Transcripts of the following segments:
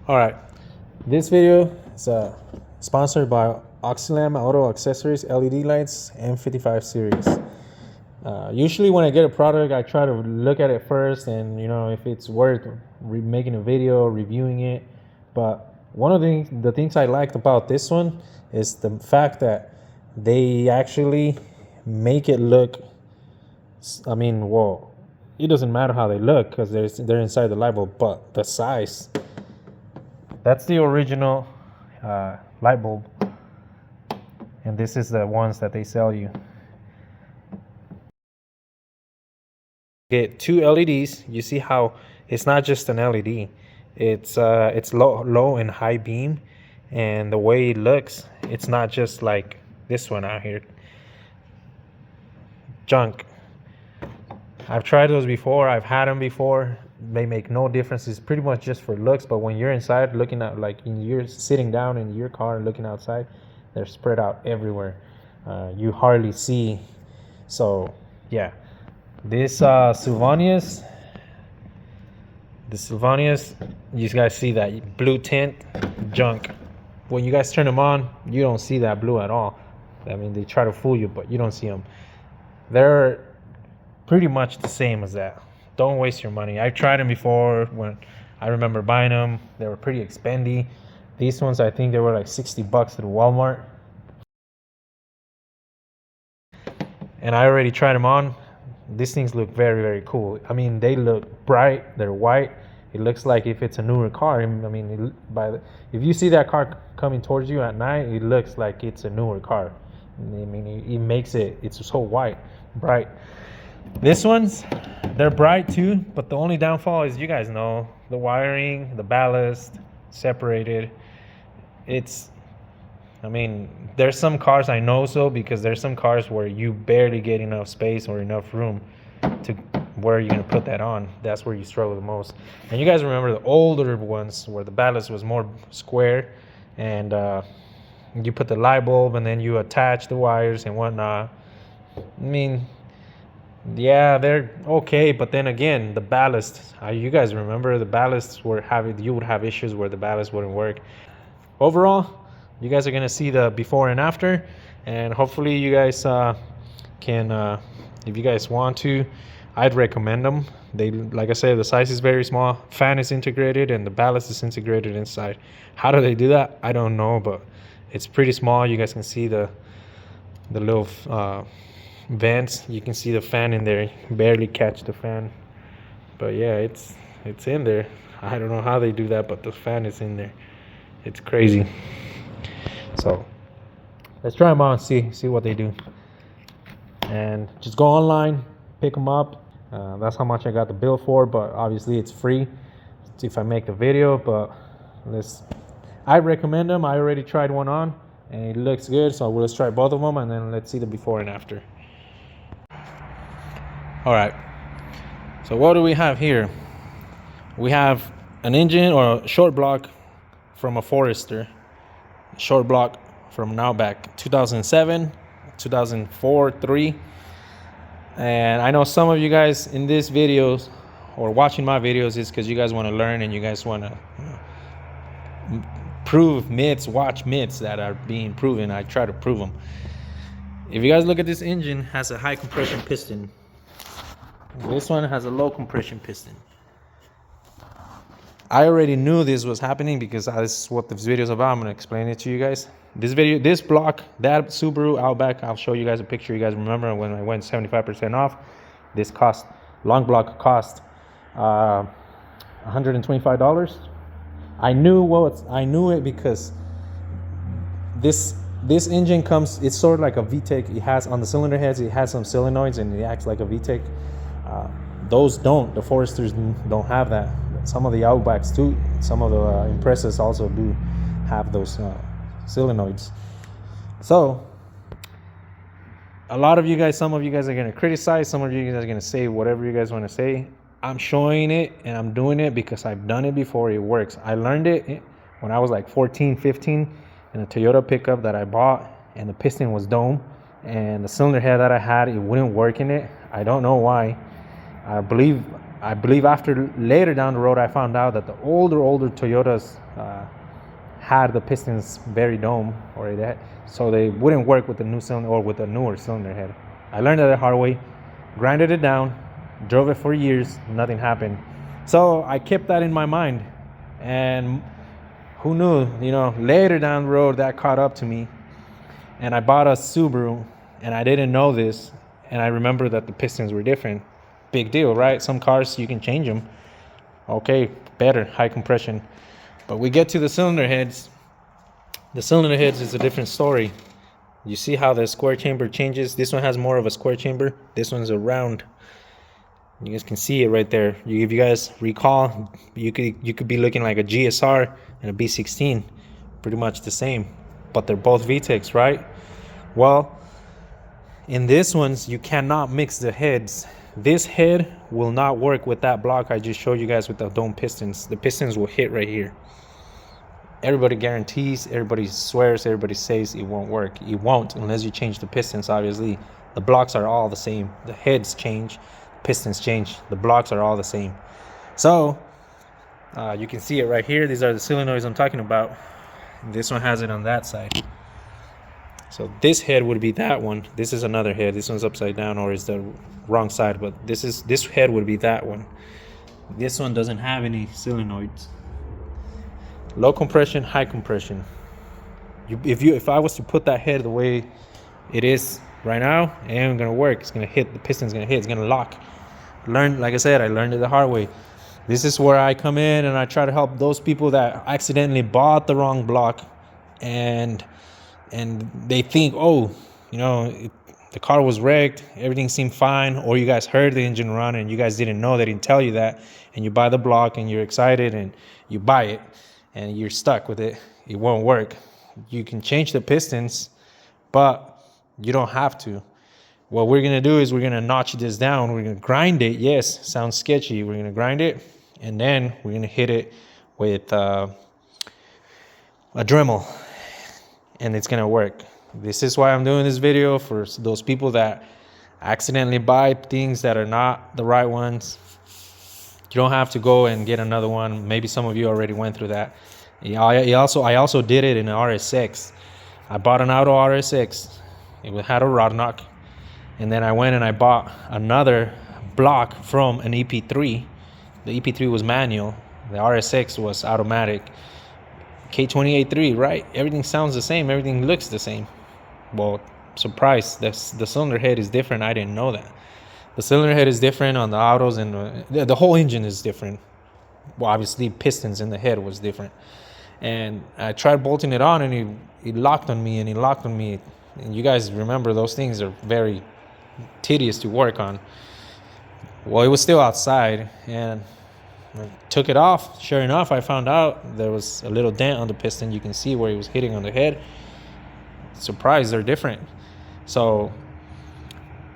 All right, this video is sponsored by Oxilam Auto Accessories LED lights M55 series. Usually when I get a product, I try to look at it first and if it's worth making a video, reviewing it. But one of the things I liked about this one is the fact that they actually make it look, well, it doesn't matter how they look because they're inside the light bulb, but the size. That's the original light bulb, and this is the ones that they sell you. Get two LEDs. You see how it's not just an LED. It's low and high beam, and the way it looks, it's not just like this one out here. Junk. I've tried those before. I've had them before. They make no difference. It's pretty much just for looks, but when you're inside looking at, like you're sitting down in your car and looking outside, they're spread out everywhere. You hardly see. So yeah, this Sylvanias, you guys see that blue tint? Junk. When you guys turn them on, you don't see that blue at all. I mean, they try to fool you, but you don't see them. They're pretty much the same as that. Don't waste your money. I tried them before. When I remember buying them, they were pretty expendy. These ones, I think they were like $60 at Walmart. And I already tried them on. These things look very, very cool. I mean, they look bright. They're white. It looks like if it's a newer car. I mean, if you see that car coming towards you at night, it looks like it's a newer car. I mean, it makes it's so white, bright. This ones, they're bright too, but the only downfall is, you guys know, the wiring, the ballast, separated. There's some cars I know so, because there's some cars where you barely get enough space or enough room to where you're gonna put that on. That's where you struggle the most. And you guys remember the older ones where the ballast was more square, and you put the light bulb and then you attach the wires and whatnot. I mean, yeah, they're okay, but then again, the ballast, you guys remember the ballasts you would have issues where the ballast wouldn't work. Overall, you guys are gonna see the before and after, and hopefully you guys can, if you guys want to, I'd recommend them. They, like I said, the size is very small, fan is integrated, and the ballast is integrated inside. How do they do that? I don't know, but it's pretty small. You guys can see the little vents. You can see the fan in there. You can barely catch the fan, but yeah, it's in there. I don't know how they do that, but the fan is in there. It's crazy. So let's try them out and see what they do, and just go online, pick them up. That's how much I got the bill for, but obviously it's free if I make the video. But I recommend them. I already tried one on and it looks good, so let's try both of them and then let's see the before and after. All right, so what do we have here? We have an engine or a short block from a Forester, short block from now back 2007, 2004, 3. And I know some of you guys in this videos or watching my videos is because you guys want to learn and you guys want to prove myths, watch myths that are being proven. I try to prove them. If you guys look at this engine, has a high compression piston. This one has a low compression piston. I already knew this was happening because this is what this video is about. I'm going to explain it to you guys. This block, that Subaru Outback, I'll show you guys a picture. You guys remember when I went 75% off, this long block cost $125. I knew it because this engine comes, it's sort of like a VTEC. It has, on the cylinder heads, it has some solenoids and it acts like a VTEC. The Foresters don't have that. Some of the Outbacks too, some of the Imprezas also do have those solenoids. So some of you guys are going to criticize, some of you guys are going to say whatever you guys want to say. I'm showing it and I'm doing it because I've done it before. It works. I learned it when I was like 14, 15 in a Toyota pickup that I bought, and the piston was dome, and the cylinder head that I had, it wouldn't work in it. I don't know why. I believe I believe after later down the road, I found out that the older Toyotas had the pistons very dome, or that, so they wouldn't work with the new cylinder or with a newer cylinder head. I learned that the hard way, grinded it down, drove it for years, nothing happened. So I kept that in my mind, and who knew, you know, later down the road that caught up to me, and I bought a Subaru, and I didn't know this, and I remember that the pistons were different. Big deal, right? Some cars you can change them. Okay, better, high compression. But we get to the cylinder heads. The cylinder heads is a different story. You see how the square chamber changes? This one has more of a square chamber. This one's a round. You guys can see it right there. If you guys recall, you could be looking like a GSR and a B16, pretty much the same, but they're both VTECs, right? Well, in this ones, you cannot mix the heads. This head will not work with that block I just showed you guys with the dome pistons. The pistons will hit right here. Everybody guarantees, everybody swears, everybody says it won't work. It won't unless you change the pistons, obviously. The blocks are all the same. The heads change, pistons change. The blocks are all the same. So, you can see it right here. These are the solenoids I'm talking about. This one has it on that side. So this head would be that one. This is another head. This one's upside down, or is the wrong side, but this head would be that one. This one doesn't have any solenoids. Low compression, high compression. If I was to put that head the way it is right now, it ain't gonna work. It's gonna hit, the piston's gonna hit, it's gonna lock. Like I said, I learned it the hard way. This is where I come in and I try to help those people that accidentally bought the wrong block, and they think, oh, you know, the car was wrecked, everything seemed fine, or you guys heard the engine run and you guys didn't know, they didn't tell you that, and you buy the block and you're excited and you buy it and you're stuck with it. It won't work. You can change the pistons, but you don't have to. What we're gonna do is we're gonna notch this down, we're gonna grind it. Yes, sounds sketchy. We're gonna grind it, and then we're gonna hit it with a Dremel, and it's gonna work. This is why I'm doing this video, for those people that accidentally buy things that are not the right ones. You don't have to go and get another one. Maybe some of you already went through that. I also did it in an RSX. I bought an auto RSX. It had a rod knock, and then I went and I bought another block from an EP3. The EP3 was manual. The RSX was automatic. K28.3, right? Everything sounds the same. Everything looks the same. Well, surprise, the cylinder head is different. I didn't know that. The cylinder head is different on the autos, and the whole engine is different. Well, obviously, pistons in the head was different. And I tried bolting it on, and it locked on me, and it locked on me. And you guys remember those things are very tedious to work on. Well, it was still outside, and I took it off. Sure enough, I found out there was a little dent on the piston. You can see where it was hitting on the head. Surprised, they're different. So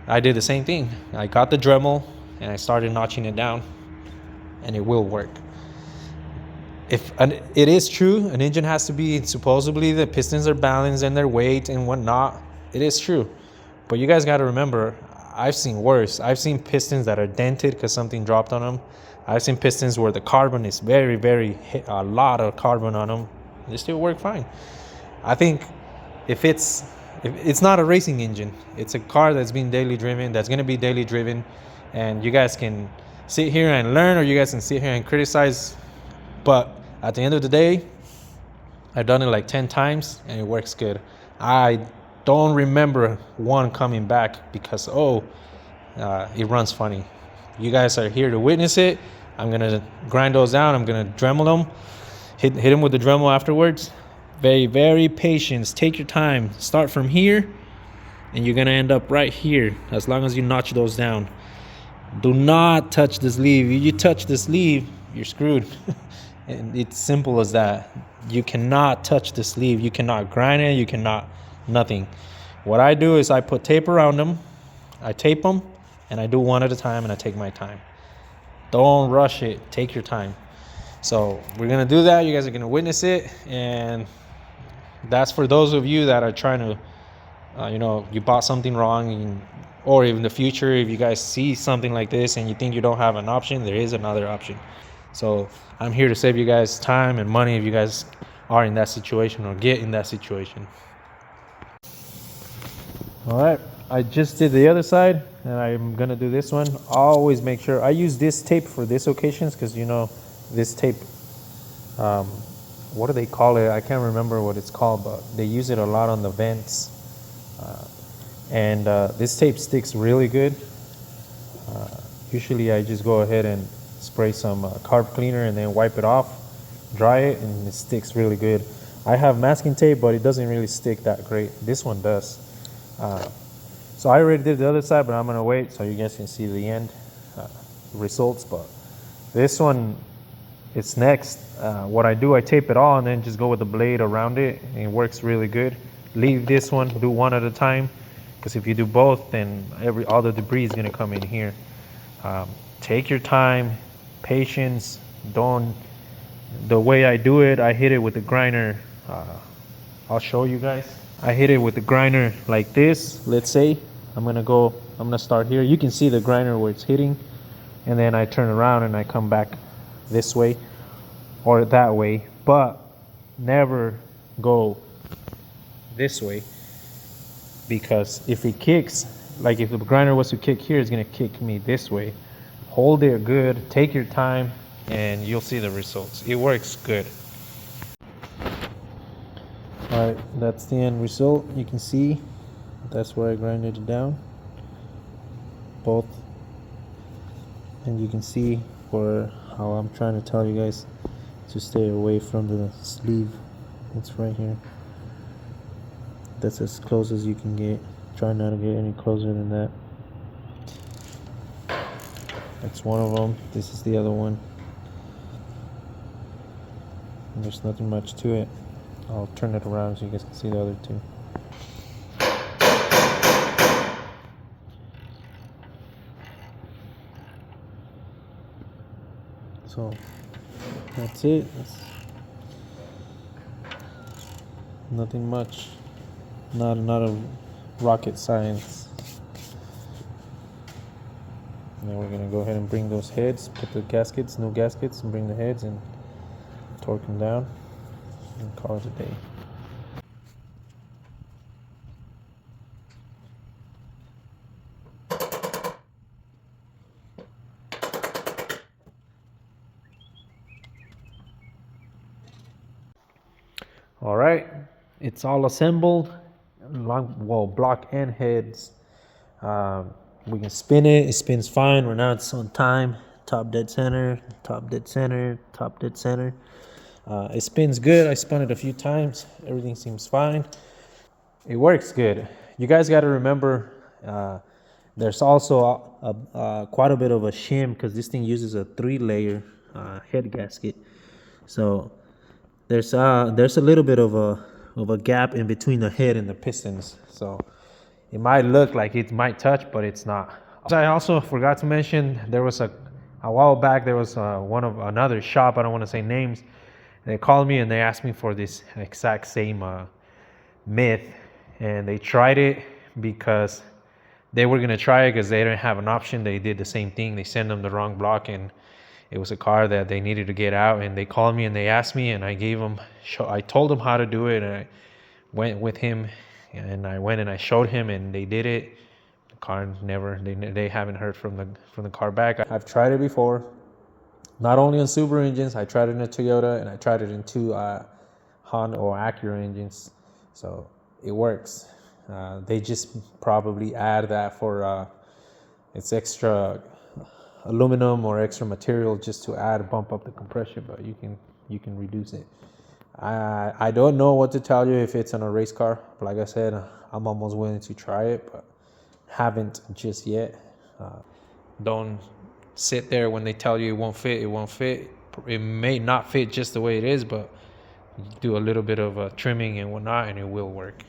I did the same thing. I got the Dremel and I started notching it down, and it will work. It is true, an engine has to be, supposedly the pistons are balanced and their weight and whatnot. It is true, but you guys got to remember, I've seen worse. I've seen pistons that are dented because something dropped on them. I've seen pistons where the carbon is very a lot of carbon on them. They still work fine. I think if it's not a racing engine, it's a car that's been daily driven, that's going to be daily driven, and you guys can sit here and learn, or you guys can sit here and criticize, but at the end of the day, I've done it like 10 times and it works good. I don't remember one coming back because it runs funny. You guys are here to witness it. I'm gonna grind those down. I'm gonna Dremel them, hit them with the Dremel afterwards. Very patient. Take your time. Start from here, and you're gonna end up right here as long as you notch those down. Do not touch the sleeve. If you touch the sleeve, you're screwed. And it's simple as that. You cannot touch the sleeve. You cannot grind it. You cannot nothing. What I do is I put tape around them. I tape them, and I do one at a time, and I take my time. Don't rush it. Take your time. So we're gonna do that. You guys are gonna witness it, and that's for those of you that are trying to, you bought something wrong and or in the future, if you guys see something like this and you think you don't have an option, there is another option. So I'm here to save you guys time and money if you guys are in that situation or get in that situation. All right, I just did the other side and I'm gonna do this one. Always make sure I use this tape for this occasions, because you know this tape, what do they call it? I can't remember what it's called, but they use it a lot on the vents. And this tape sticks really good. Usually I just go ahead and spray some carb cleaner and then wipe it off, dry it, and it sticks really good. I have masking tape, but it doesn't really stick that great. This one does. So I already did the other side, but I'm gonna wait so you guys can see the end results. But this one, it's next. What I do, I tape it all and then just go with the blade around it, and it works really good. Leave this one, do one at a time, because if you do both, then all the debris is gonna come in here. Take your time, patience. The way I do it, I hit it with the grinder. I'll show you guys. I hit it with the grinder like this. Let's say I'm gonna start here. You can see the grinder where it's hitting, and then I turn around and I come back this way or that way, but never go this way, because if it kicks, like if the grinder was to kick here, it's gonna kick me this way. Hold it good, take your time, and you'll see the results. It works good. All right, that's the end result. You can see that's where I grinded it down, both, and you can see where how I'm trying to tell you guys to stay away from the sleeve. It's right here. That's as close as you can get. Try not to get any closer than that. That's one of them. This is the other one. And there's nothing much to it. I'll turn it around so you guys can see the other two. So that's it. That's nothing much. Not a rocket science. Now we're gonna go ahead and bring those heads, put the gaskets, new gaskets, and bring the heads and torque them down and call it a day. All right, it's all assembled, block and heads. We can spin it. It spins fine. Right now it's on time. Top dead center, top dead center, top dead center. It spins good. I spun it a few times. Everything seems fine. It works good. You guys got to remember, there's also quite a bit of a shim, because this thing uses a 3-layer head gasket. So there's a little bit of a gap in between the head and the pistons. So it might look like it might touch, but it's not. I also forgot to mention, there was a while back, there was another shop, I don't want to say names. They called me and they asked me for this exact same myth, and they tried it because they were gonna try it because they didn't have an option. They did the same thing. They sent them the wrong block, and it was a car that they needed to get out, and they called me and they asked me, and I told them how to do it, and I went with him, and I went and I showed him, and they did it. The car they haven't heard from the car back. I've tried it before, not only on Subaru engines. I tried it in a Toyota, and I tried it in 2 Honda or Acura engines. So it works. They just probably add that for it's extra aluminum or extra material just to bump up the compression, but you can reduce it. I don't know what to tell you if it's on a race car. Like I said, I'm almost willing to try it, but haven't just yet. Don't sit there when they tell you it won't fit. It won't fit. It may not fit just the way it is, but do a little bit of trimming and whatnot, and it will work.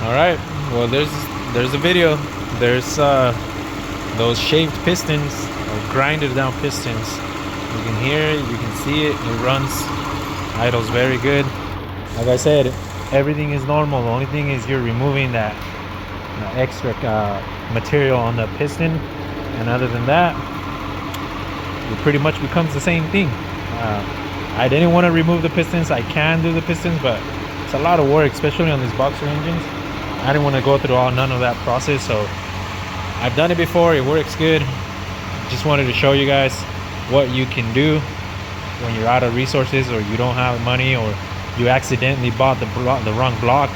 All right, well, there's a video. There's those shaved pistons, or grinded down pistons. You can hear it, you can see it. It runs, idles very good. Like I said, everything is normal. The only thing is you're removing that extra material on the piston, and other than that, it pretty much becomes the same thing. I didn't want to remove the pistons. I can do the pistons, but it's a lot of work, especially on these boxer engines. I didn't want to go through none of that process, so I've done it before. It works good. Just wanted to show you guys what you can do when you're out of resources, or you don't have money, or you accidentally bought the wrong block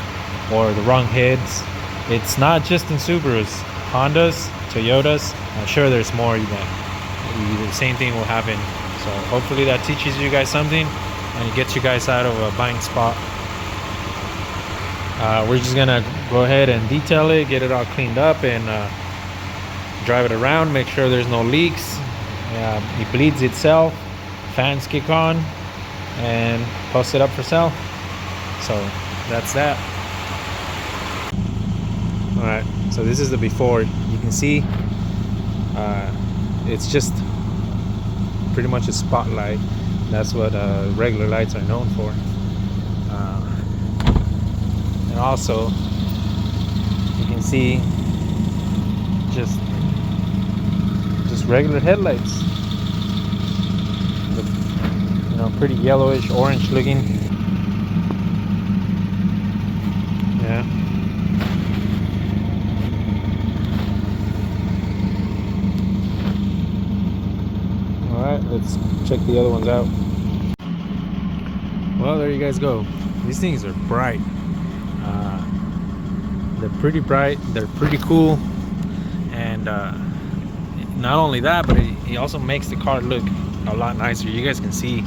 or the wrong heads. It's not just in Subarus, Hondas, Toyotas. I'm sure there's more. The same thing will happen. So hopefully that teaches you guys something and it gets you guys out of a bind spot. We're just gonna go ahead and detail it, get it all cleaned up, and drive it around, make sure there's no leaks. It bleeds itself, fans kick on, and post it up for sale. So that's that. All right, so this is the before. You can see it's just pretty much a spotlight. That's what regular lights are known for. And also you can see just regular headlights. You know, pretty yellowish, orange looking. Yeah. Alright, let's check the other ones out. Well, there you guys go. These things are bright. They're pretty bright, they're pretty cool, and not only that, but it also makes the car look a lot nicer. You guys can see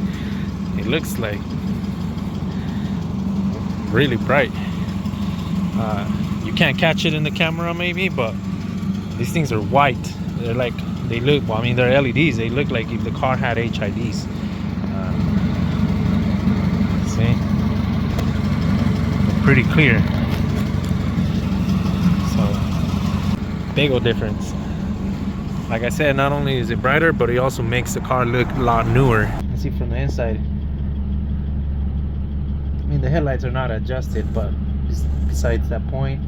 it looks like really bright. You can't catch it in the camera maybe, but these things are white. They're like, they look, well, I mean, they're LEDs. They look like if the car had HIDs. See? They're pretty clear. So, big old difference. Like I said, not only is it brighter, but it also makes the car look a lot newer. You can see from the inside. I mean, the headlights are not adjusted, but besides that point,